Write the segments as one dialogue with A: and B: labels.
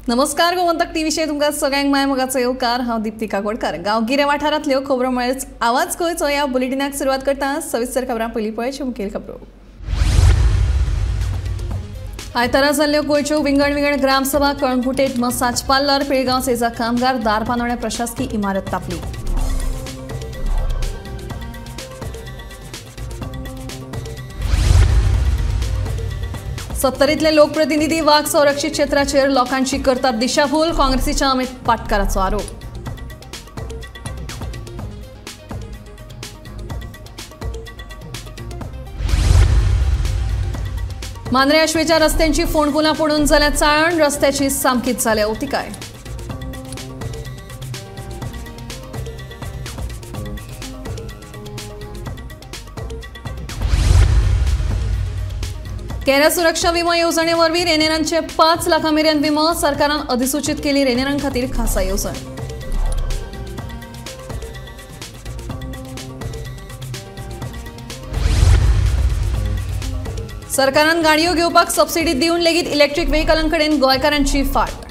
A: नमस्कार गोमंतक टीव्हीचे तुमकां सगळ्यांक माय मोगाचो येवकार। हांव दीप्ती काकोडकर। गांवगिऱ्या वाठारांतल्यो खबरो म्हळ्यार आवाज गोंयचो ह्या बुलेटिनाक सुरवात करता। सविस्तर खबरां पयलीं पळोवया मुखेल खबरो। आयतारा जाल्ल्यो गोंयच्यो विंगड ग्रामसभा कळंगुटेंत मसाज पार्लर पिळगांव सेजा कामगार दार बांदोड्या प्रशासकी इमारत तापली। सत्तरीतले लोकप्रतिनिधी वाघ संरक्षित क्षेत्राचेर लोकांची करतात दिशाभूल, काँग्रेसीच्या अमित पाटकरांचो आरोप। मांद्रे आश्वेच्या रस्त्यांची फोंडकुलां पडून जाल्या चाळण, रस्त्याची सामकीच जाल्या अवतिकाय। केरा सुरक्षा विमो येवजणे वरवीं रेनेरांचे 5 लाखां मेरेन विमो, सरकारान अधिसूचित केली रेनेरां खातीर खासा येवजण। सरकारान गाडयो घेवपाक सबसिडी दिवन लेगीत इलेक्ट्रीक व्हेकलां कडेन गोंयकारांची फाट।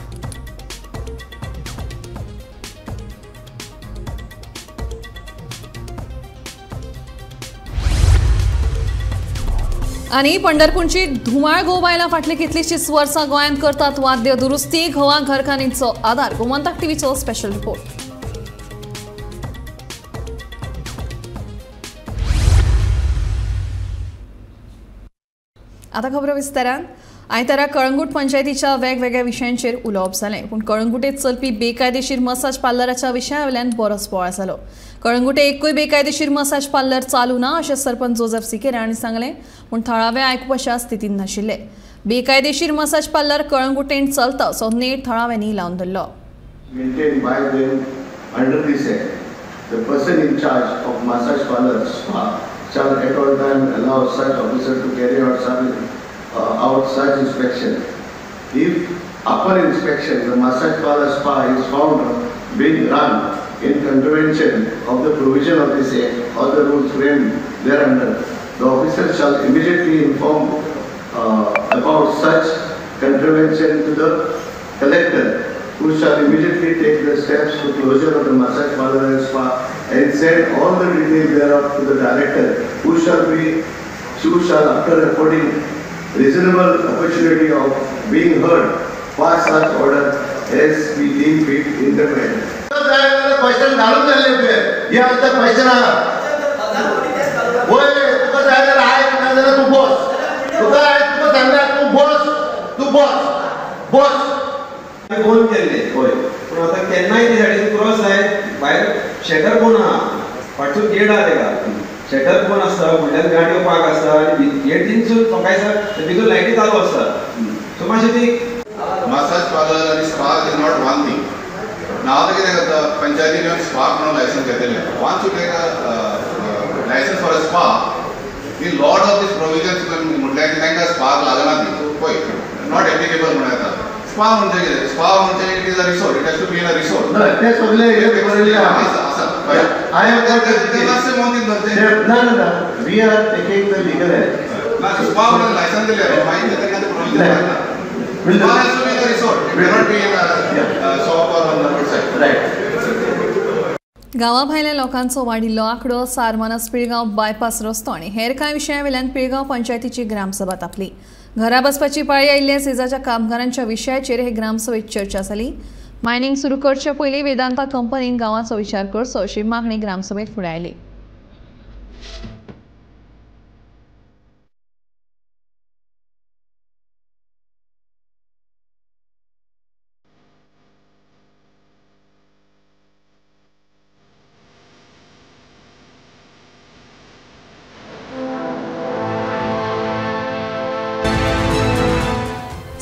A: आनी पंढरपूरची धुमाळ घोव बायलां फाटली कितलीशींच वर्सां गोंयांत करतात वाद्य दुरुस्ती, घोवा घरकान्नींचो आदार। गोमंतक टीव्हीचो स्पेशल रिपोर्ट। आता खबरो विस्तारान। आयतारा कळंगूट पंचायतीच्या वेगवेगळ्या विशयांचेर उलोवप जालें, पूण कळंगुटेंत चलपी बेकायदेशीर मसाज पार्लराच्या विशयावेल्यान बरोच बोवाळ जालो। कळंगुटे एकूय बेकायदेशीर मसाज पार्लर चालू ना अशें सरपंच जोसेफ सिकेरा हांणी सांगलें, पूण थळावे आयकूप अशा स्थितीन नाशिल्ले। बेकायदेशीर मसाज पार्लर कळंगुटेंत चलता असो नेट थळाव्यांनी लावन धरलो।
B: shall at all time allow such officer to carry out such inspection. If upon inspection the massage parlor spa is found being run in contravention of the provision of this act or the rules framed thereunder, the officer shall immediately inform about such contravention to the collector, who shall immediately take the steps to closure of the massage parlor and spa and send all the details thereof to the director, who shall after affording reasonable opportunity of being heard pass such order as we deem fit in the matter. Question घालून झाले होते हे आता question आला होय तुका जायला आहे ना जरा तू बस तुका सांगला तू बस
C: फोन केले होय पण आता केन्नाय ती सायडीन क्रॉस आहे भायर शेटर कोण आहा फाटसून गेट आहा तेका शेटर कोण आसता म्हणल्यार गाडयो पार्क आसता आनी गेट दिनसून सकाळीं भितर लायटी चालू आसता सो मातशें ती
D: मसाज पार्लर आनी spa is not one thing नाव तर कितें करता पंचायतीन येवन स्पा म्हणून लायसन्स घेतलेलें once you take a licence for a spa the lot of these provisions म्हटल्यार तांकां स्पाक लागना ती पळय नॉट एप्लिकेबल म्हणून येता स्पा म्हणजे it is a resort it has to be in a resort
B: no ते सगळे हे बरेले
D: आसा
B: I have got the
D: मातशें मोदीन धरते
B: no we are taking the legal act
D: ना स्पा म्हणून लायसन्स दिले मागीर तांकां ते प्रोविजन लागना spa has to be in a resort it cannot be in a shop or on the road side
B: right.
A: गांवा भायल्या लोकांचो वाडिल्लो आंकडो, सारमानस पिळगांव बायपास रस्तो आनी हेर कांय विशयावेल्यान पिळगांव पंचायतीची ग्रामसभा तापली। घरा बसपाची पाळी आयिल्ल्या सेजाच्या कामगारांच्या विशयाचेर हे ग्रामसभेत चर्चा जाली। मायनिंग सुरू करचे पयलीं वेदांता कंपनीन गांवाचो विचार करचो अशी मागणी ग्रामसभेत फुडें आयली।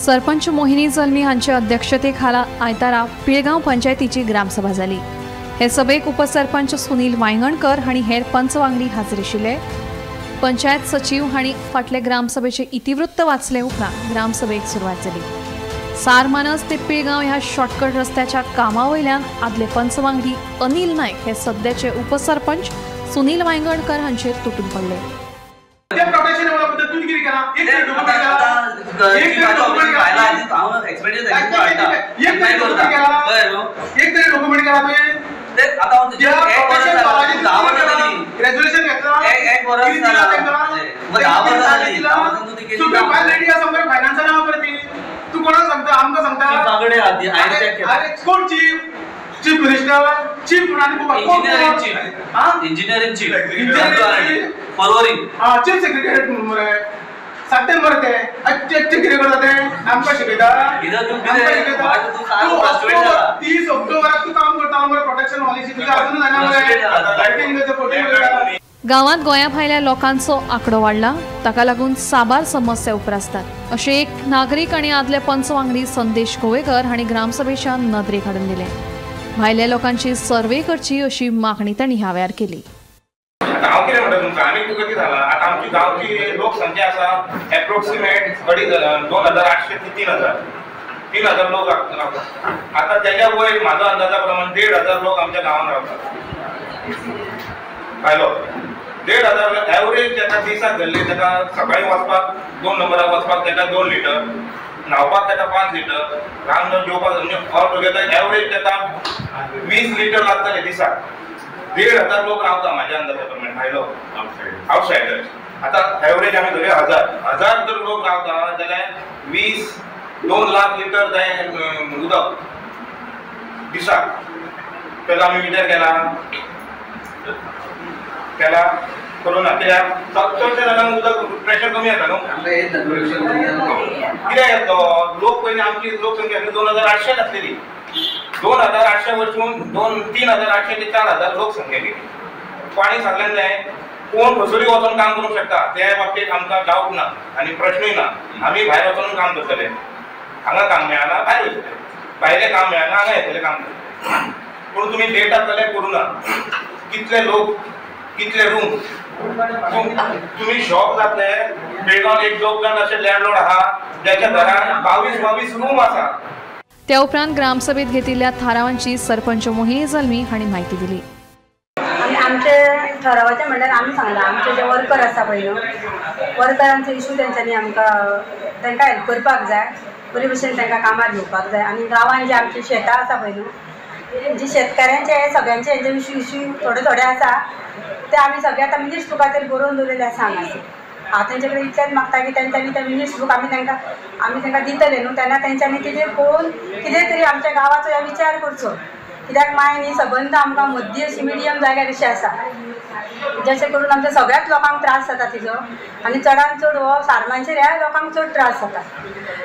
A: सरपंच मोहिनी जल्मी हांच्या अध्यक्षतेखाला आयतारा पिळगांव पंचायतीची ग्रामसभा जाली। हे सभेक उपसरपंच सुनील वांयगणकर हांणी हेर पंच वांगडी हाजीर आशिल्ले। पंचायत सचिव हांणी फाटले ग्रामसभेचे इतिवृत्त वाचले उपरांत ग्रामसभेक सुरवात जाली। सारमानस ते पिळगांव ह्या शॉर्टकट रस्त्याच्या कामा वयल्यान आदले पंच वांगडी अनिल नायक हे सद्याचे उपसरपंच सुनील वांयगणकर हांचेर तुटून पडले।
E: ते प्रोटेक्शन वाला तू किती केला एक डॉक्युमेंट केला एक डॉक्युमेंट केला
F: हांव एक्सपिरियन्स
E: एक डॉक्युमेंट केला
F: ते आता
E: ग्रॅज्युएशन घेतला
F: एक वर्ष
E: फायनान्सचा नाव करते तू कोणाला सांगता आमका सांगता अरे कोण chief minister chief
F: engineering chief फॉलोअरिंग
E: चीफ सेक्रेटरी सांगते मरे ते कितें करता ते आमकां शिकयता 30 ऑक्टोबराक तू काम करता मरे प्रोटेक्शन पॉलिसी तुका अजून जायना मरे लायटिंगाचे फोटो
A: गावात गोंया भायल्या लोकांचो आंकडो वाडला ताका लागून साबार समस्या उप्रासतात अशें एक नागरीक आनी आदले पंच वांगडी संदेश गोवेकर हांणी ग्रामसभेच्या नदरेक हाडून दिले भायल्या लोकांची सर्वे करची अशी मागणी तांणी ह्या वेळार केली
G: हांव कितें म्हणटा तुमकां आमी तुका कितें जाला आतां आमची गांवची लोकसंख्या आसा एप्रोक्सिमेट 2800 ते 3000 लोक आतां तेच्या वयर म्हाजो अंदाजा प्रमाण 1500 लोक आमच्या गांवांत रावतात भायलो 1500 एवरेज जेका दिसाक धरले तेका सकाळी वचपाक 2 नंबराक वचपाक तेका 2 लिटर न्हावपाक तेका 5 लिटर रांदून जेवपाक म्हणजे ऑल टुगेदर एवरेज तेका 20 लिटर लागतले दिसाक 1500 लोक रावता म्हाज्या अंदाजा प्रमाणे भायलो आउटसायडर आतां एवरेज आमी धरया 1000 जर लोक रावता जाल्यार 2 लाख लिटर जाय उदक दिसाक तेजो आमी विचार केला करोना कित्याक चडशे जाणांक उदक प्रेशर कमी येता न्हू कित्याक येता लोक पयलीं आमची लोकसंख्या 2800 आसलेली 2800 वचून 3800 ते 4000 लोकसंख्या गेली पाणी सगळ्यांक जाय कोण खसोरी वचून काम करूंक शकता त्या बाबतींत आमकां डावट ना आनी प्रश्नूय ना आमी भायर वचून काम करतले हांगा काम मेळना भायर वयतले भायले काम मेळना हांगा येतले काम करतले पूण तुमी डेटा कलेक्ट करूना कितले लोक कितले रूम तुम्ही शॉक जातले बेळगांव एक दोन असे लँडलॉर्ड आहा ज्याच्या घरान 22 रूम आसा
A: त्या उपरांत ग्रामसभेत घेतिल्ल्या थारावांची सरपंच मोहिनी जल्मी हांणी म्हायती दिली
H: आमचे ठरावाचे म्हणल्यार आमी सांगला आमचे जे वर्कर आसा पळय न्हू वर्करांचो इशू तेंच्यांनी आमकां तांकां हेल्प करपाक जाय बरे भशेन तांकां कामार घेवपाक जाय आनी गांवांत जे आमची शेतां आसा पळय न्हू जी शेतकाऱ्यांचे सगळ्यांचे हेजे इशू थोडे आसा ते आमी सगळे आतां मिनिट्स बुकाचेर बरोवन दवरलेले आसा हांगासर हांव तेंचे कडेन इतलेंच मागता की तेंच्यांनी ते मिनिट्स बूक आमी तांकां दितले न्हू तेन्ना तेंच्यांनी तेजेर पळोवन कितें तरी आमच्या गांवाचो विचार करचो कित्याक मागीर न्ही सबंद आमकां मदीं अशी मिडियम जाग्यार अशी आसा जशें करून आमच्या सगळ्याच लोकांक त्रास जाता तिजो आनी चडांत चड हो सारमांचेर ह्या लोकांक चड त्रास जाता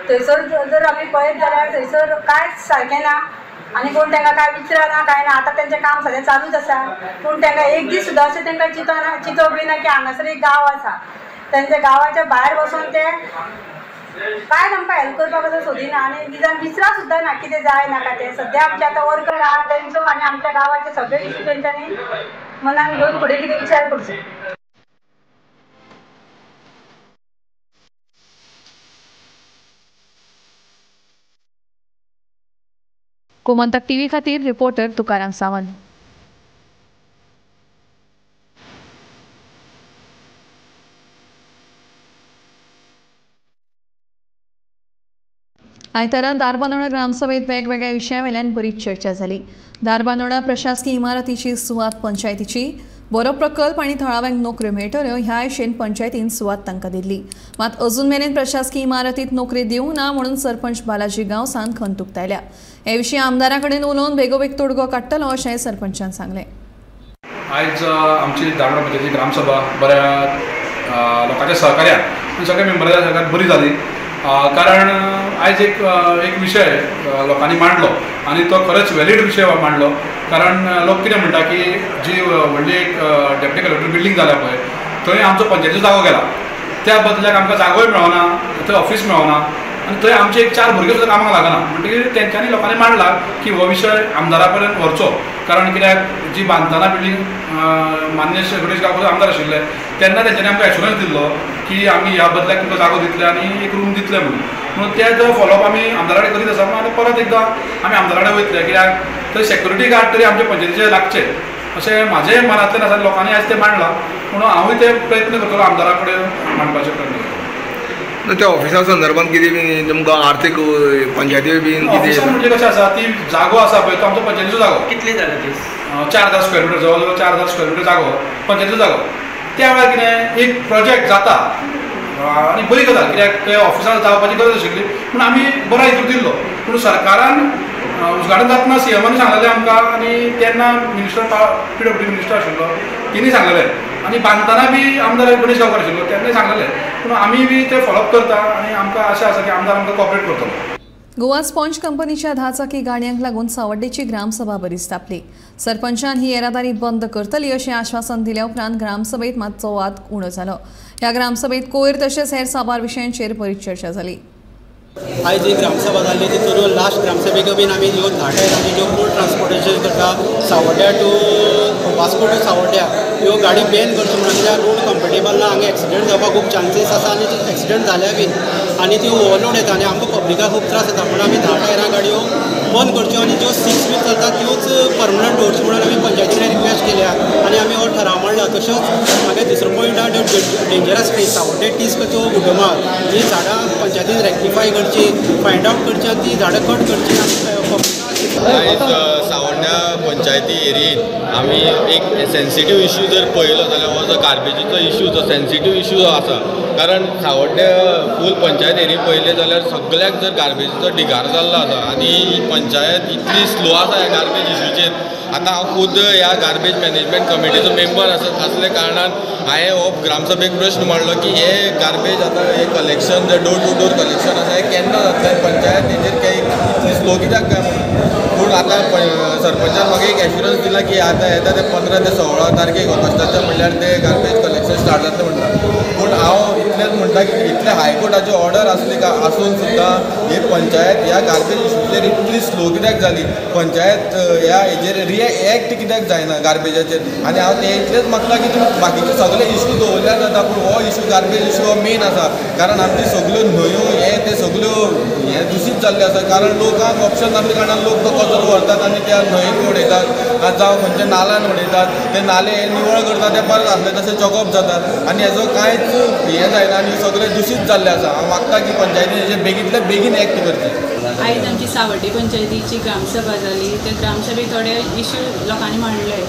H: थंयसर जर आमी पळयत जाल्यार थंयसर कांयच सारकें ना आनी कोण तांकां काय विचारना काय ना आतां तेंचें काम सगळें चालूच आसा पूण तांकां एक दीस सुद्दां अशें तांकां चिंतप बी ना की हांगासर एक गांव आसा तेंच्या गांवाच्या भायर वचून ते काय आमकां हेल्प करपाक असो सोदिना आनी निदान विचारा सुद्दां ना कितें जाय नाका तें सद्या आमचे आतां वर्कर आहा तेंचो आनी आमच्या गांवाचे सगळे इश्यू तेंच्यांनी मनान घेवन फुडें कितें विचार करचो
A: गोमंतक टीव्ही खातीर रिपोर्टर तुकाराम सावंत आयतारा दारबांदोडा ग्रामसभेत वेगवेगळ्या विशयावेल्यान बरीच चर्चा जाली दारबांदोडा प्रशासकीय इमारतीची सुवात पंचायतीची बरो प्रकल्प आनी थळाव्यांक नोकऱ्यो मेळटल्यो ह्या आशेन पंचायतीन सुवात तांकां दिल्ली मात अजून मेरेन प्रशासकीय इमारतीत नोकरी दिवंक ना म्हणून सरपंच बालाजी गांवसान खंत उक्तायल्या हे विशीं आमदारा कडेन उलोवन बेगोबेग तोडगो काडटलो अशें सरपंचान सांगलें
I: आयज आमची दारबांदोडा पंचायतीची ग्रामसभा बऱ्या लोकांच्या सहकार्यान सगळ्या मेंबरांच्या सहकार्यान बरी जाली कारण आयज एक विशय लोकांनी मांडलो आनी तो खरेंच वॅलीड विशय मांडलो कारण लोक कितें म्हणटा की जी व्हडली एक डेप्युटी कलेक्टर बिल्डींग जाल्या पळय थंय आमचो पंचायतीचो जागो गेला त्या बदल्याक आमकां जागोय मेळना थंय ऑफीस मेळना आनी थंय आमचे एक 4 भुरगे सुद्दां कामाक लागना म्हणटकीर तेंच्यांनी लोकांनी मांडला की हो विशय आमदारा पर्यंत व्हरचो कारण कित्याक जी बांदतना बिल्डींग मान्य गणेश गांवकर आमदार आशिल्ले तेन्ना तेंच्यांनी आमकां एश्युरन्स दिल्लो की आमी ह्या बदल्याक तुमकां जागो दितले आनी एक रूम दितले म्हणून तेजो फॉलोअप आमी आमदारा कडेन करीत आसा आनी परत एकदां आमी आमदारा कडेन वयतले कित्याक थंय सेक्युरिटी गार्ड तरी आमचे पंचायतीचे लागचे अशें म्हाजें मनांतल्यान आसा. लोकांनी आयज तें मांडलां म्हणून हांवूय ते प्रयत्न करतलो आमदारा कडेन मांडपाचे प्रयत्न करतलो.
J: त्या ऑफिसा संदर्भात कितें तुमकां आर्थीक पंचायती बीन
I: ऑफिसां म्हणजे कशें आसा ती जागो आसा पळय तो आमचो पंचायतीचो जागो.
F: कितली जागा ती?
I: 4000 स्क्वेअर मिटर, जवळ जवळ 4000 स्क्वेअर मिटर जागो पंचायतीचो जागो. त्या वेळार कितें एक प्रोजेक्ट जाता आनी बरी गजाल, कित्याक ते ऑफिसांत जावपाची गरज आशिल्ली पूण आमी बरो हेतू दिल्लो. पूण सरकारान उजगाडून जातना सीएमानी सांगलेलें आमकां आनी तेन्ना मिनिस्टर PWD मिनिस्टर आशिल्लो तेणी सांगलेलें आनी बांदतना बी आमदार गणेश गांवकार आशिल्लो तेन्नाय सांगलेलें. पूण आमी बी ते फॉलोअप करता आनी आमकां आशा आसा की आमदार आमकां कॉपरेट करतलो.
A: गोवा स्पॉन्ज कंपनीच्या 10 चाकी गाडयांक लागून सावड्डेची ग्रामसभा बरीच तापली. सरपंचान ही येरादारी बंद करतली अशें आश्वासन दिल्या उपरांत ग्रामसभेत मातसो वाद उणो जालो. ह्या ग्रामसभेत कोयर तशेंच हेर साबार विशयांचेर बरीच चर्चा जाली.
K: आयज जी ग्रामसभा जाल्ली तितून लास्ट ग्रामसभेक बीन आमी ह्यो धाटायर आनी ज्यो रोड ट्रान्सपोर्टेशन करता सावड्ड्या टू वास्को टू सावड्ड्या ह्यो गाडी बॅन करच्यो म्हणून कित्याक रोड कम्फर्टेबल ना, हांगा एक्सिडेंट जावपाक खूब चान्सीस आसा आनी एक्सिडेंट जाल्या बीन आनी त्यो ओवरलोड येता आनी आमकां पब्लिकाक खूब त्रास जाता म्हणून आमी 10 टायरां गाडयो बंद करच्यो आनी ज्यो 6 वीक चलता त्योच परमनंट दवरच्यो म्हणून आमी पंचायतीन रिक्वेस्ट केल्या आनी आमी हो ठराव मांडला. तशेंच मागीर दुसरो पॉयंट आहा त्यो डेंजरस ट्रीज सावड्डे टीस त्यो गुडमाळ जी झाडां पंचायतीन रेक्टिफाय करची, फायंड आवट करची आनी ती झाडां कट करची.
L: आयज सावड्ड्या पंचायती एरियेत आमी एक सेन्सिटीव इश्यू जर पळयलो जाल्यार हो जो गार्बेजीचो इश्यू जो सेन्सिटीव इश्यू आसा. कारण सावड्ड्या फूल पंचायत एरिया पळयले जाल्यार सगळ्याक जर गार्बेजीचो डिगार जाल्लो आसा आनी ही पंचायत इतली स्लो आसा ह्या गार्बेज इश्यूचेर. आतां हांव खुद ह्या गार्बेज मॅनेजमेंट कमिटीचो मेंबर आसले कारणान हांवें हो ग्रामसभेक प्रश्न मांडलो की हे गार्बेज आतां हे कलेक्शन जे डोर टू डोर कलेक्शन आसा हें केन्ना जातलें, पंचायत हेजेर इतली स्लो कित्याक काय म्हणून. पूण आतां सरपंचान म्हाका एक एश्युरन्स दिला की आतां येता ते 15 ते 16 तारखेक ऑगस्टाच्या म्हणल्यार ते गार्बेज कलेक्शन स्टार्ट जातलें म्हणटा. पूण हांव इतलेंच म्हणटा की इतले हायकोर्टाची ऑर्डर आसली आसून सुद्दां ही पंचायत ह्या गार्बेज इश्यूचेर इतली स्लो कित्याक जाली, पंचायत ह्या हेजेर रिएक्ट कित्याक जायना गार्बेजाचेर. आनी हांव ते इतलेंच मागता की तुमी बाकीचे सगळे इश्यू दवरल्यार जाता पूण हो इश्यू गार्बेज इश्यू हो मेन आसा. कारण आमची सगळ्यो न्हंयो ते सगळ्यो हे दूशीत जाल्ले आसा. कारण लोकांक ऑप्शन नासल्या कारणान लोक तो कचरो व्हरतात आनी त्या न्हंयेक उडयतात जावं खंयच्या नाल्यान उडयतात. ते नाले निवळ करतात ते परत आसले तशें चॉकअप जातात आनी हेजो कांयच हें जायना आनी सगळे दूशीत जाल्ले आसा. हांव मागता की पंचायतीन हेजेर बेगींतल्या बेगीन एक्ट करची.
M: आयज आमची सावड्डे पंचायतीची ग्रामसभा जाली. त्या ग्रामसभेक थोडे इश्यू लोकांनी मांडले.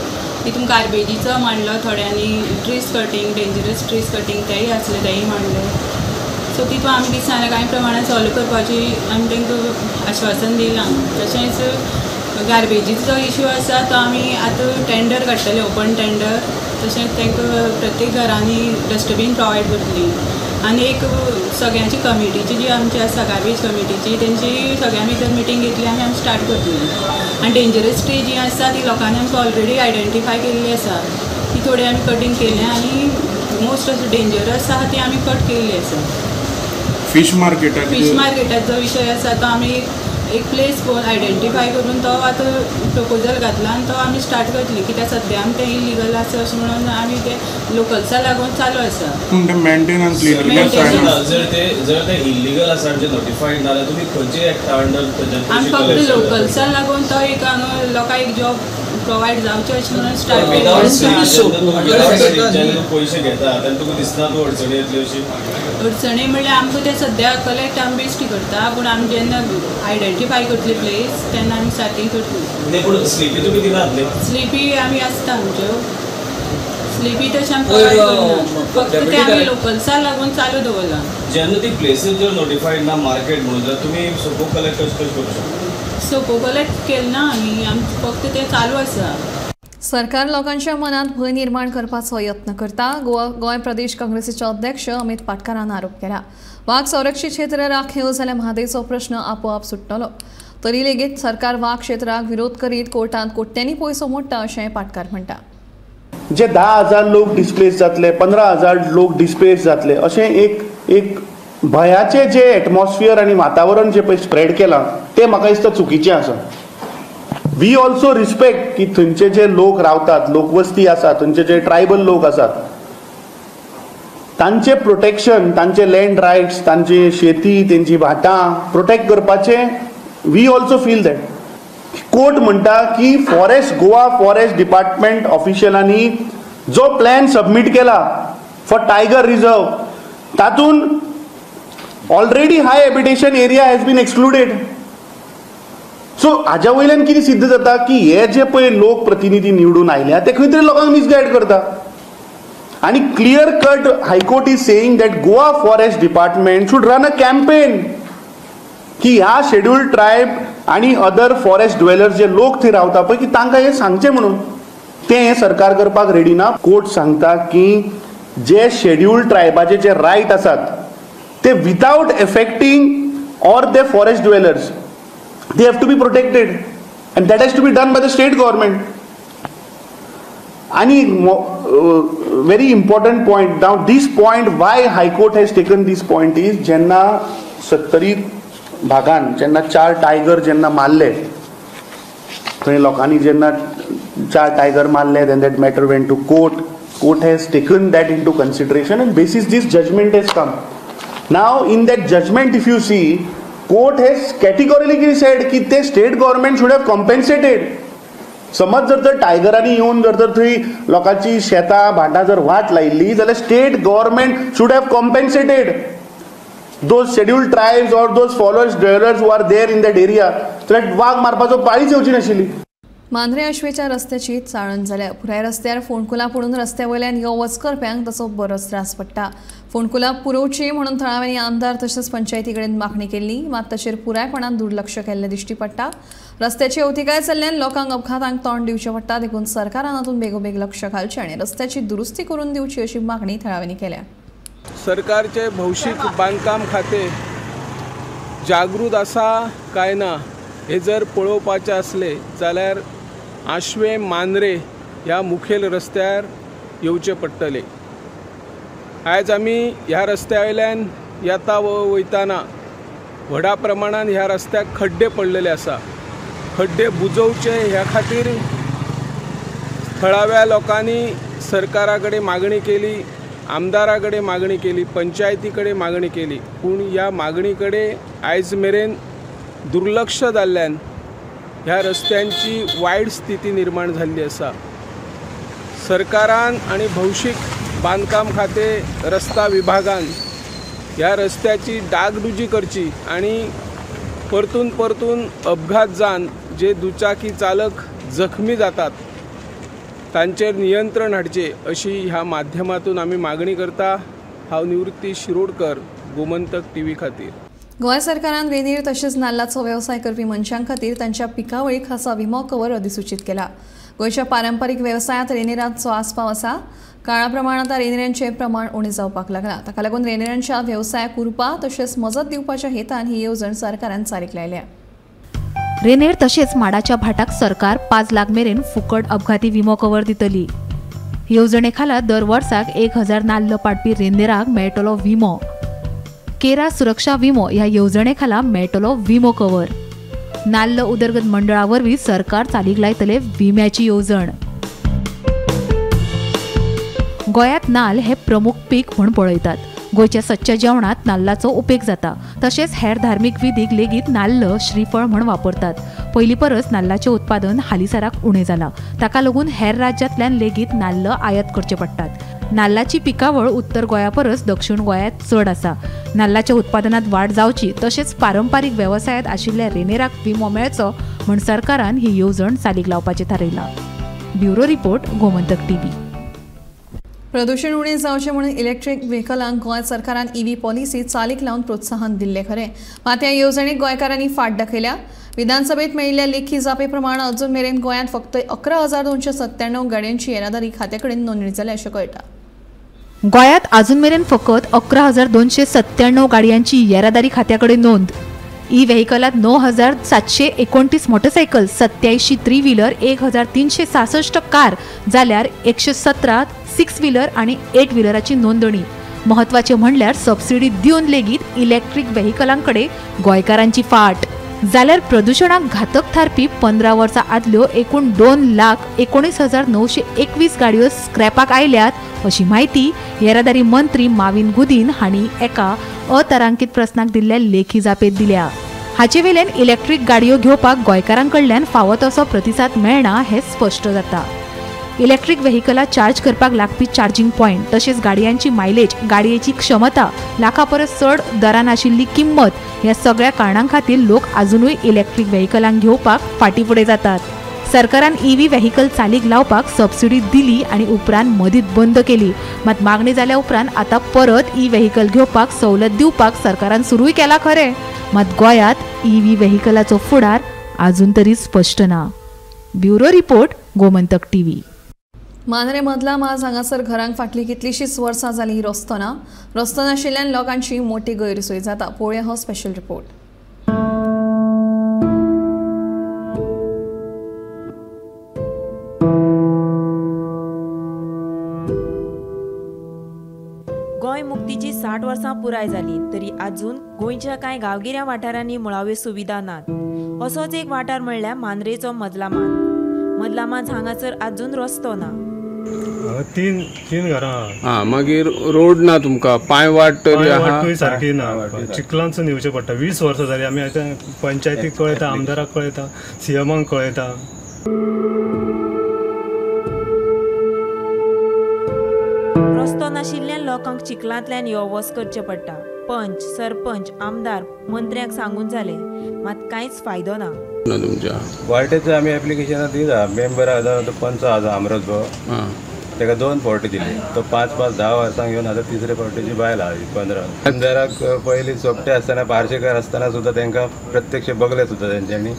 M: तितून गार्बेजीचो मांडलो, थोड्यांनी trees cutting, dangerous trees cutting तेय आसले तेय मांडले. सो तितून आमी दिसना कांय प्रमाणात सॉल्व करपाची आमी तांकां आश्वासन दिलां. तशेंच गार्बेजीचो इश्यू आसा तो आमी आतां टेंडर काडटले, ओपन टेंडर. तशेंच तांकां प्रत्येक घरांनी डस्टबीन प्रोवायड करतली. आनी एक सगळ्यांची कमिटीची जी आमची आसा गार्बेज कमिटीची तेंची सगळ्यां भितर मिटींग घेतली आमी स्टार्ट करतली. आनी डेंजरस ट्री जी आसा ती लोकांनी आमकां ऑलरेडी आयडेंटिफाय केल्ली आसा. ती थोडी आमी कटींग केल्या आनी मोस्ट डेंजरस आसा ती आमी कट केल्ली आसा.
N: फिश मार्केटाचो
M: विशय आसा तो आमी एक प्लेस आयडेंटिफाय करून तो आतां प्रपोजल घातला आनी तो आमी स्टार्ट करतली. कित्याक सद्या आमी तें इलिगल आसा अशें म्हणून आमी ते लोकल्सा लागून चालू आसा.
N: पूण ते मेंटेनन्स
O: जर ते इलिगल आसा जे नोटिफाईड जाल्यार तुमी खंयचे एक्टा अंडर
M: आमी फक्त लोकल्सा लागून तो एक लोकांक एक जॉब प्रोवायड जावचे अशें म्हणून स्टार्ट
O: पयशे घेता तेन्ना तुका दिसना तूं अडचणी येतली अशी?
M: अडचणी म्हणल्यार आमकां ते सद्या कलेक्ट आमी बेश्टी करता पूण आमी जेन्ना आयडेंटिफाय करतली प्लेस तेन्ना आमी स्टार्टींग करतली.
O: पूण स्लिपी तुमी दिनातले?
M: स्लिपी आमी आसता आमच्यो. स्लिपी तशें आमकां करना, फक्त ते आमी लोकल्सा लागून चालू दवरला.
O: जेन्ना ती प्लेसीस जर नोटिफाईड ना मार्केट म्हणून जाल्यार तुमी सोपो कलेक्ट कशें करू शकता?
M: सोपो कलेक्ट केले ना आमी फक्त ते चालू आसा.
A: सरकार लोकांच्या मनात भय निर्माण करपाचो यत्न करता. गोंय प्रदेश काँग्रेसीचे अध्यक्ष अमित पाटकारान आरोप केला. वाघ संरक्षीत क्षेत्र राखीव जाल्यार म्हादेचो प्रश्न आपोआप सुट्टलो. तरी लेगीत सरकार वाघ क्षेत्राक विरोध करीत कोर्टांत कोट्यांनी पयसो मोडटा अशें पाटकार म्हणटा.
P: जे 10,000 लोक डिस्प्लेस जातले, 15,000 लोक डिस्प्लेस जातले अशें एक भयाचे जे एटमॉस्फियर आनी वातावरण जे पळय स्प्रेड केलां ते म्हाका दिसता चुकीचें आसा. वी ऑल्सो रिस्पेक्ट की थंयचे जे लोक रावतात, लोकवस्ती आसा, थंयचे जे ट्रायबल लोक आसात तांचे प्रोटेक्शन, तांचे लँड रायट्स, तांची शेती, तेंची भाटां प्रोटेक्ट करपाचें we also feel that. Court म्हणटा की गोवा फॉरेस्ट डिपार्टमेंट ऑफिशियलांनी जो प्लॅन सबमिट केला फॉर टायगर रिझर्व तातूंत already high habitation area has been excluded. So हाज्या वयल्यान कितें सिद्ध जाता की हे जे पळय लोक प्रतिनिधी निवडून आयल्या ते खंय तरी लोकांक मिसगायड करता. आणि clear cut high court is saying that Goa forest department should run a campaign की ह्या शेड्यूल्ड ट्रायब आणि अदर फॉरेस्ट ड्वेलर्स जे लोक थंय रावता पळय की तांकां हें सांगचें म्हणून तें सरकार करपाक रेडी ना. कोर्ट सांगता की जे शेड्यूल्ड ट्रायबाचे जे रायट आसात ते without affecting or the forest dwellers they have to be protected and that has to be done by the state government. आणि very important point, now this point why high court has taken this point is जेन्ना 70 भागान जेन्ना 4 tiger जेन्ना मारले थंय लोकांनी जेन्ना 4 tiger मारले then that matter went to court has taken that into consideration and basis this judgment has come. Now in that judgment if you see court has categorically said की ते state government should have compensated. समज जर टायगरांनी येवन जर थंय लोकांची शेतां भाटां जर वाट लायिल्ली जाल्यार state government should have compensated those scheduled tribes or those forest dwellers who are there in that area. so that वाघ मारपाचो पाळीच येवची नाशिल्ली.
A: मांद्रे आश्वेच्या रस्त्याची चाळण जाल्या. पुराय रस्त्यार फोंडकुलां पडून रस्त्या वयल्यान यो वच करप्यांक ताचो बरोच त्रास पडटा. फोंडकुलां पुरोवची म्हणून थळाव्यांनी आमदार तशेंच पंचायती कडेन मागणी केल्ली मात ताचेर पुरायपणान दुर्लक्ष केल्लें दिश्टी पडटा. रस्त्याची अवतिकाय जाल्ल्यान लोकांक अपघातांक तोंड दिवचें पडटा. देखून सरकारान हातूंत बेगोबेग लक्ष घालचें आनी रस्त्याची दुरुस्ती करून दिवची अशी मागणी थळाव्यांनी केल्या.
Q: सरकारचे भौशीक बांदकाम खातें जागृत आसा काय ना हे जर पळोवपाचें आसलें जाल्यार आश्वे मांद्रे ह्या मुखेल रस्त्यार येवचें पडटलें. आयज आमी ह्या रस्त्या वयल्यान येता वयताना व्हडा प्रमाणान ह्या रस्त्याक खड्डे पडलेले आसा. खड्डे बुजोवचे ह्या खातीर थळाव्या लोकांनी सरकारा कडेन मागणी केली, आमदारा कडेन मागणी केली, पंचायती कडेन मागणी केली, पूण ह्या मागणी कडेन आयज मेरेन दुर्लक्ष जाल्ल्यान ह्या रस्त्यांची वायट स्थिती निर्माण जाल्ली आसा. सरकारान आनी भौशीक बांदकाम खातें रस्ता विभागान ह्या रस्त्याची डागडुजी करची आनी परतून परतून अपघात जावन जे दुचाकी चालक जखमी जातात तांचेर नियंत्रण हाडचे अशी ह्या माध्यमातून आमी मागणी करता. हांव निवृत्ती शिरोडकर, गोमंतक टीव्ही खातीर.
A: गोंय सरकारान रेंदेर तशेंच नाल्लाचो वेवसाय करपी मनशां खातीर तांच्या पिकावळी खासा विमो कवर अधिसूचीत केला. गोंयच्या पारंपारीक वेवसायांत रेंदेराचो आस्पाव आसा. काळा प्रमाण आतां रेंदेऱ्यांचें प्रमाण उणें जावपाक लागलां. ताका लागून रेंदेऱ्यांच्या वेवसायाक उरपा तशेंच मजत दिवपाच्या हेतान ही येवजण सरकारान चालीक लायल्या.
R: रेंदेर तशेंच माडाच्या भाटाक सरकार 5 लाख मेरेन फुकट अपघाती विमो कवर दितली. येवजणे खाला दर वर्साक 1000 नाल्ल पाडपी रेंदेराक मेळटलो विमो. केरा सुरक्षा विमो ह्या येवजणे खाला मेळटलो विमो कवर. नाल्ल उदरगत मंडळा वरवीं सरकार चालीक लायतले विम्याची येवजण. गोंयांत नाल्ल हे प्रमुख पीक म्हूण पळयतात. गोंयच्या सच्च्या जेवणात नाल्लाचो उपेग जाता. तशेंच हेर धार्मीक विधीक लेगीत नाल्ल श्रीफळ म्हूण वापरतात. पयलीं परस नाल्लाचें उत्पादन हालींसराक उणें जालां. ताका लागून हेर राज्यांतल्यान लेगीत नाल्ल आयात करचे पडटात. नाल्लाची पिकावळ उत्तर गोंया परस दक्षिण गोंयांत चड आसा. नाल्लाच्या उत्पादनात वाड जावची तशेंच पारंपारीक वेवसायांत आशिल्ल्या रेंदेराक विमो मेळचो म्हूण सरकारान ही येवजण चालीक लावपाचें थारायलां. Bureau report, Gomantak TV.
A: प्रदूषण उणें जावचें म्हणून इलेक्ट्रीक व्हेकलांक गोंय सरकारान EV पॉलिसी चालीक लावन प्रोत्साहन दिल्लें खरें. मात ह्या येवजणेक गोंयकारांनी फाट दाखयल्या. विधानसभेत मेळिल्ल्या लेखी जापे प्रमाण अजून मेरेन गोंयांत फक्त 11,297 गाडयांची येरादारी खात्या कडेन नोंदणी जाल्या अशें कळटा.
R: गोंयांत अजून मेरेन फकत 11,297 गाडयांची येरादारी खात्या कडेन नोंद. व्हेकलांत 9,729 मोटरसायकल, 87 3 व्हीलर, 1,366 कार जाल्यार 117 6 व्हीलर आणि 8 व्हीलराची नोंदणी. महत्वाचे म्हणल्यार सबसिडी दिवन लेगीत इलेक्ट्रीक व्हेकलांकडे गोंयकारांची फाट. जाल्यार प्रदूषणाक घातक थारपी 15 वर्सां आदल्यो एकूण 2,19,921 गाडयो स्क्रॅपाक आयल्यात अशी माहिती येरादारी मंत्री माविन गुदीन हांणी एका अतारांकीत प्रस्नाक दिल्ल्या लेखी जापेत दिल्या. हाचे वेल्यान इलेक्ट्रीक गाडयो घेवपाक गोंयकारांकडल्यान फावो तसो प्रतिसाद मेळना हें स्पश्ट जाता. इलेक्ट्रीक व्हेकलां चार्ज करपाक लागपी चार्जिंग पॉयंट तशेंच गाडयांची मायलेज, गाडयेची क्षमता, लाखा परस चड दरान आशिल्ली किंमत ह्या सगळ्या कारणां खातीर लोक अजुनूय इलेक्ट्रीक व्हेकलांक घेवपाक फाटीफुडें जातात. सरकारान EV व्हेकल चालीक लावपाक सबसिडी दिली आनी उपरांत मदींच बंद केली. मात मागणी जाल्या उपरांत आतां परत व्हेकल घेवपाक सवलत दिवपाक सरकारान सुरूय केला खरें, मात गोंयांत EV व्हेकलाचो फुडार अजून तरी स्पश्ट ना. Bureau report, Gomantak TV.
A: Mandrem मदला माज हांगासर घरांक फाटली कितलीशींच वर्सां जालीं रस्तो ना. रस्तो नाशिल्ल्यान लोकांची मोठी गैरसोय जाता. पळोवया हो स्पेशल रिपोर्ट.
S: गोंय मुक्तीची 60 वर्सां पुराय जाली तरी अजून गोंयच्या कांय गांवगिऱ्या वाठारांनी मुळाव्यो सुविधा नात. असोच एक वाठार म्हणल्यार मांद्रेचो मदला मांज हांगासर अजून रस्तो ना.
T: तीन घरां
Q: मागीर रोड ना, तुमकां पांय वाट तरी आहा
T: सारकी ना. चिखलांसून येवचें पडटा. 20 वर्सां जाली. आमी आतां पंचायतीक कळयता, आमदाराक कळयता, CMाक कळयता.
S: रस्तो नाशिल्ल्यान लोकांक चिखलांतल्यान यो वच करचें पडटा. पंच, सरपंच, आमदार, मंत्र्यांक सांगून जाले, मात कांयच फायदो ना.
U: वाटेचं आम्ही ऍप्लिकेशन दिला. मेंबर तो पंच आसा अमृत भाऊ, ताका 2 फावटी दिले. तो 5-10 वर्सां घेवन आता 3रे फावटीची बायल आहा 15. आमदाराक पयलीं सोपटे आसतना, पार्शेकार आसतना सुद्दां तांकां प्रत्यक्ष बगले सुद्दां तेंच्यांनी.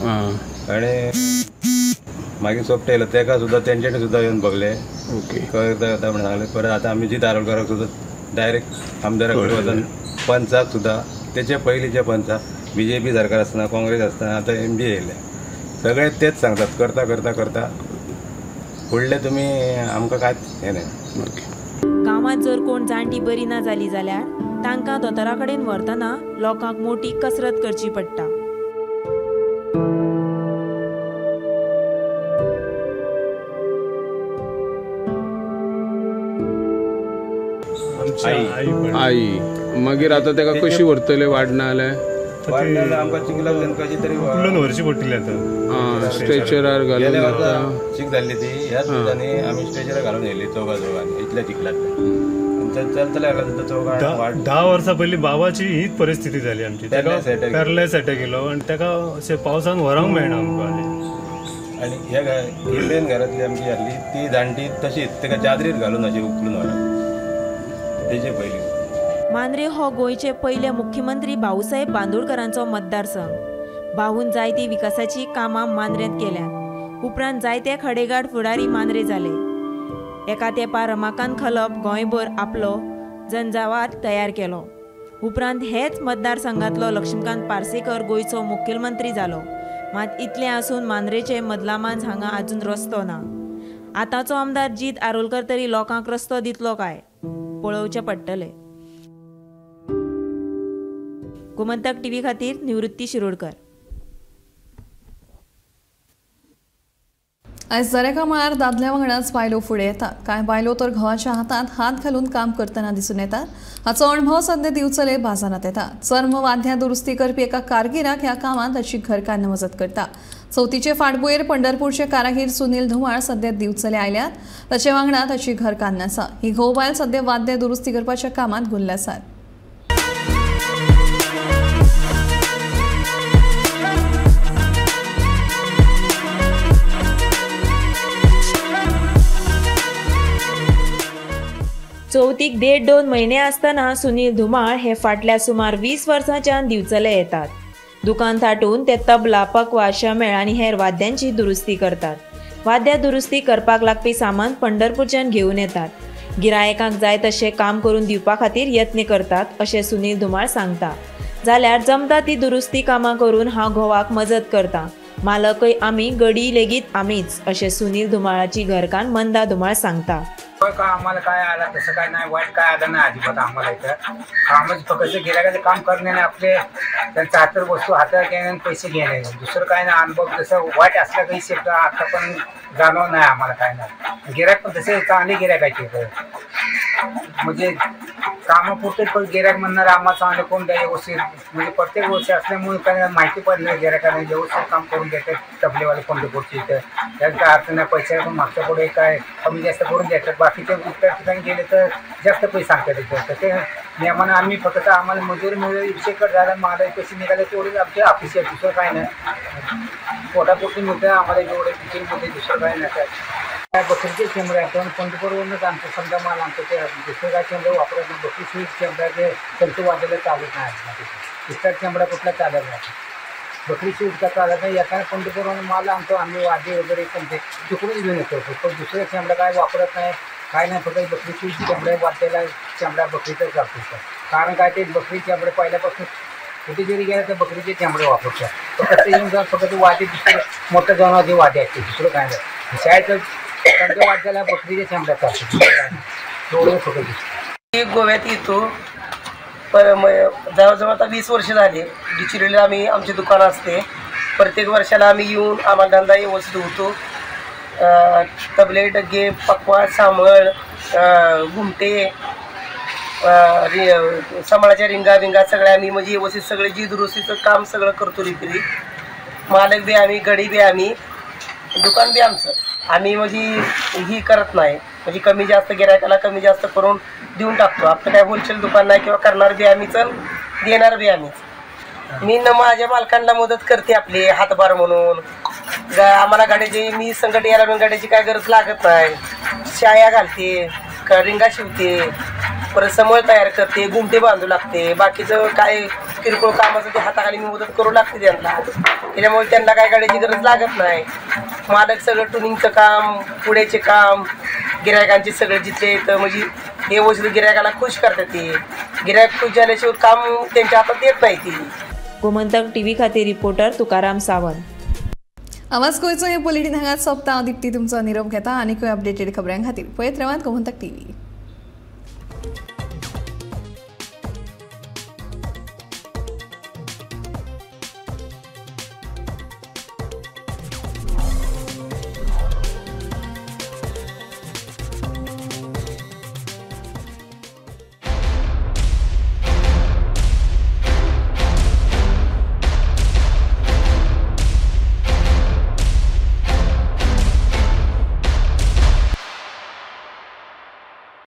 U: आनी मागीर सोपटे येयलो ताका सुद्दां तेंच्यांनी सुद्दां येवन बगले. करता म्हणून सांगले. परत आतां आमी जीत आरोलकराक सुद्दां डायरेक्ट आमदाराक वचून पंचाक सुद्दां तेचे पयलींचे पंचाक BJP सरकार आसतना, काँग्रेस आसतना, आतां MB येयले. सगळे तेच सांगतात, करता करता करता फुडले तुमी आमकां कांयच हें नाही.
S: गांवांत जर कोण जाणटी बरी ना जाली जाल्यार तांकां दोतोरा कडेन व्हरतना लोकांक मोठी कसरत करची पडटा.
Q: आई मागीर आतां ताका कशी व्हरतले? वाडना जाल्यार
U: आमकां चिखलाक कशी तरी
T: व्हरची पडटली आतां.
Q: स्ट्रेचरार घालून
U: चीक जाल्ली ती. ह्या दिसांनी आमी स्ट्रेचरार घालून येयली चौगांनी इतल्या चिखलांतल्यान. चलतले चौगां 10
T: वर्सां पयलीं बाबाची हीच परिस्थिती जाली आमची. ताका पॅरलायज अटॅक येयलो आनी ताका अशें पावसान व्हरांक मेळना आमकां.
U: आनी ह्या मेन घरांतली आमची आसली ती जाणटी तशीच ताका चादरीर घालून अशी उखलून व्हरप तेजे पयलीं.
S: मांद्रे हो गोंयचे पयले मुख्यमंत्री भाऊसाहेब बांदोडकरांचो मतदारसंघ. भाऊन जायती विकासाची कामां मांद्रेंत केल्यात. उपरांत जायते खडेगाड फुडारी मांद्रे जाले. एका तेंपार रमाकांत खलप गोंयभर आपलो जनजावार तयार केलो. उपरांत हेच मतदारसंघातलो लक्ष्मीकांत पार्सेकर गोंयचो मुखेलमंत्री जालो. मात इतलें आसून मांद्रेचे मदलामांज हांगा अजून रस्तो ना. आतांचो आमदार जीत आरोलकर तरी लोकांक रस्तो दितलो काय? पळोवचें पडटलें. गोमंतक TV खातीर निवृत्ती शिरोडकर.
A: आयज दरेका मळार दादल्या वांगडाच बायलो फुडें येतात. कांय बायलो तर घोवाच्या हातांत हात घालून काम करतना दिसून येतात. हाचो अणभव सद्या दिवचले बाजारात येता. चर्म वाद्यां दुरुस्ती करपी एका कारगिराक ह्या कामांत ताची घरकान्न मजत करता. चवथीचे फाटभुंयेर पंढरपूरचे कारागीर सुनील धुमाळ सद्या दिवचले आयल्यात. ताचे वांगडा ताची घरकान्न आसा. ही घोव बायल सद्या वाद्यां दुरुस्ती करपाच्या कामांत गुल्ल आसात.
S: चवथीक 1.5-2 महिने आसतना सुनील धुमाळ हे फाटल्या सुमार 20 वर्सांच्यान दिवचले येतात. दुकान थाटून ते तबला, पकवाज, शामेळ आनी हेर वाद्यांची दुरुस्ती करतात. वाद्यां दुरुस्ती करपाक लागपी सामान पंढरपूरच्यान घेवन येतात. गिरायकांक जाय तशें काम करून दिवपा खातीर यत्न करतात अशें सुनील धुमाळ सांगता. जाल्यार जमता ती दुरुस्ती कामां करून हांव घोवाक मजत करता. मालकय आमी, गडी लेगीत आमीच अशें सुनील धुमाळाची घरकान्न मंदा धुमाळ सांगता.
V: काय आम्हाला काय आला तसं काय नाही, वाईट काय आलं नाही अजिबात आम्हाला. इथं कामच फक्त गिरायकाचं काम करणे आणि आपले त्यांच्या हातात वस्तू हातात घेणे आणि पैसे घेणे, दुसरं काय नाही. अनुभव जसं वाईट असला काही शब्द आता पण जाणवत नाही आम्हाला. काय नाही गिरायक पण तसे चांगले गिरायकाचे म्हणजे कामापुरते गिरायक म्हणणार आम्हाला चांगले कोण द्या व्यवस्थित, म्हणजे प्रत्येक वर्षी असल्यामुळे काय माहिती पडली गिरायकाने व्यवस्थित काम करून देतात तबलेवाले पंढरपूरचे इथं. त्यात काय अर्थ नाही, पैसे मागच्या पुढे काय कमी जास्त करून देतात. बाकीच्या इतर ठिकाणी गेले तर जास्त पैसे सांगतात तिथं. तर ते नियमानं आम्ही फक्त आम्हाला मजुरी मिळेल विषयकडे झाला मला पैसे निघाले तेवढेच आमचे ऑफिस आहे, दुसरं काय नाही. पोटापुरती मिळतं आम्हाला जेवढे टिचिंगमध्ये, दुसरं काय नाही. काय बकरीचे चेंबर आपण पंढरपूरवरूनच आमचं समजा माल आमचं ते दुसरं काय चेंबर वापरत नाही. बकरी स्वीट चेंबराचे संत वाजायला चालत नाही. इस्टार चेंबरा कुठला चालत नाही. बकरी स्वीट का चालत नाही. याच्यानं पंढरपूरवरून माल आणतो आम्ही, वाजे वगैरे समजे तिकडूनच घेऊन येतो. पण दुसरं चेंबरा काय वापरत नाही, काय नाही. फक्त बकरी स्वीट चेंबरा वाटेला चेंबरा बकरीचाच वापरतो. कारण काय ते बकरी चेंबरे पहिल्यापासून कुठे जरी गेलं तर बकरीचे चेंबरे वापरतात. फक्त येऊन जाऊन फक्त वाजे दुसरं मोठं जनावरचे वाटे असते, दुसरं काय नाही. शाळेचं त्यांच्या वाट्याला बकरीच्या चेंबऱ्यात असते.
C: गोव्यात येतो पर जवळजवळ आता 20 वर्ष झाले. डिचिरोलीला आम्ही आमचे दुकान असते. प्रत्येक वर्षाला आम्ही येऊन आम्हाला धंदा व्यवस्थित होतो. तबले, डग्गे, पकवास, सांभळ, घुमटे, सांभाळाच्या रिंगा बिंगा सगळ्या आम्ही म्हणजे व्यवस्थित सगळे जी दुरुस्तीचं काम सगळं करतो. रिपेरी मालक बी आम्ही, गडी बी आम्ही, दुकान बी आमचं. आम्ही म्हणजे ही करत नाही, म्हणजे कमी जास्त गिरायकाला कमी जास्त करून देऊन टाकतो. आपलं काय होलसेल दुकान नाही किंवा करणार बी आम्हीच देणार बी आम्हीच. मी माझ्या मालकांना मदत करते आपली हातभार म्हणून. आम्हाला गाड्याची मी संकट यायला म्हणून गाड्याची काय गरज लागत नाही. शाया घालते, रिंगा शिवते, परत समळ तयार करते, घुमटे बांधू लागते. बाकीचं काय किरकोळ कामाचं ते हाताखाली मी मदत करू लागते त्यांना. त्याच्यामुळे त्यांना काय गाड्याची गरज लागत नाही. मालक सगळं ट्युनिंगचं काम, पुढेचे काम, गिरायकांचे सगळे जिथले येतं म्हणजे हे वस्तू गिरायकाला खुश करतात. ते गिरायक खुश झाल्याशिवाय काम त्यांच्या हातात येत नाही. ती
S: गोमंतक टीव्ही खातीर रिपोर्टर तुकाराम सावंत.
A: आवाज गोंयचो हे बुलेटीन हांगाच सोंपता. दिप्ती तुमचो निरोप घेता. आनी खंय अपडेटेड खबऱ्यां खातीर पळयत रावात गोमंतक टीव्ही.